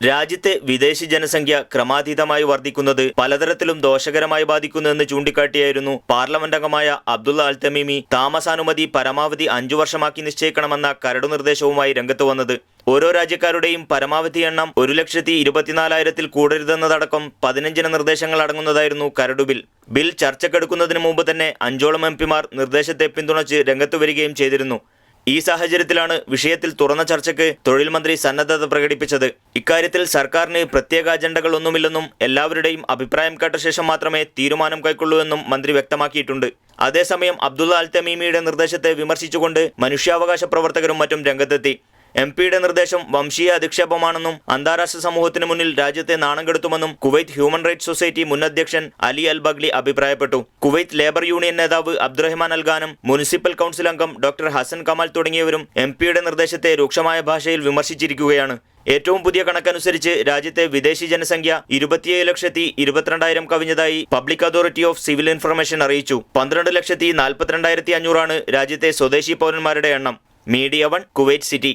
രാജ്യത്തെ വിദേശി ജനസംഖ്യ ക്രമാതീതമായി വർദ്ധിക്കുന്നത് പലതരത്തിലും ദോഷകരമായി ബാധിക്കുന്നുവെന്ന് ചൂണ്ടിക്കാട്ടിയായിരുന്നു പാർലമെന്റ് അംഗമായ അബ്ദുള്ള അൽ തമീമി താമസാനുമതി പരമാവധി 5 വർഷമാക്കി നിശ്ചയിക്കണമെന്ന കരടു നിർദ്ദേശവുമായി രംഗത്ത് വന്നത്. ഓരോ രാജ്യക്കാരുടെയും പരമാവധി എണ്ണം 1,24,000-ൽ കൂടരുതെന്നതടക്കം 15 നിർദ്ദേശങ്ങൾ അടങ്ങുന്നതായിരുന്നു കരടു ബിൽ. ബിൽ ചർച്ചക്കെടുക്കുന്നതിന് മുമ്പ് തന്നെ 5ഓളം എംപിമാർ നിർദ്ദേശത്തെ പിന്തുണച്ച് രംഗത്തു വരികയും ചെയ്തിരുന്നു. ഈ സാഹചര്യത്തിലാണ് വിഷയത്തിൽ തുറന്ന ചർച്ചയ്ക്ക് തൊഴിൽ മന്ത്രി സന്നദ്ധത പ്രകടിപ്പിച്ചത്. ഇക്കാര്യത്തിൽ സർക്കാരിന് പ്രത്യേക അജണ്ടകളൊന്നുമില്ലെന്നും എല്ലാവരുടെയും അഭിപ്രായം കേട്ട ശേഷം മാത്രമേ തീരുമാനം കൈക്കൊള്ളൂവെന്നും മന്ത്രി വ്യക്തമാക്കിയിട്ടുണ്ട്. അതേസമയം അബ്ദുള്ള അൽ തമീമിയുടെ നിർദ്ദേശത്തെ വിമർശിച്ചുകൊണ്ട് മനുഷ്യാവകാശ പ്രവർത്തകരും മറ്റും രംഗത്തെത്തി. എംപിയുടെ നിർദ്ദേശം വംശീയ അധിക്ഷേപമാണെന്നും അന്താരാഷ്ട്ര സമൂഹത്തിന് മുന്നിൽ രാജ്യത്തെ നാണം കെടുത്തുമെന്നും കുവൈറ്റ് ഹ്യൂമൻ റൈറ്റ്സ് സൊസൈറ്റി മുൻ അധ്യക്ഷൻ അലി അൽ ബഗ്ലി അഭിപ്രായപ്പെട്ടു. കുവൈറ്റ് ലേബർ യൂണിയൻ നേതാവ് അബ്ദുറഹ്മാൻ അൽ ഖാനം, മുനിസിപ്പൽ കൗൺസിൽ അംഗം ഡോക്ടർ ഹസൻ കമാൽ തുടങ്ങിയവരും എംപിയുടെ നിർദ്ദേശത്തെ രൂക്ഷമായ ഭാഷയിൽ വിമർശിച്ചിരിക്കുകയാണ്. ഏറ്റവും പുതിയ കണക്കനുസരിച്ച് രാജ്യത്തെ വിദേശി ജനസംഖ്യ 27,22,000 കവിഞ്ഞതായി public authority of civil information അറിയിച്ചു. 12,42,500 രാജ്യത്തെ സ്വദേശി പൗരന്മാരുടെ എണ്ണം. Media 1 Kuwait city.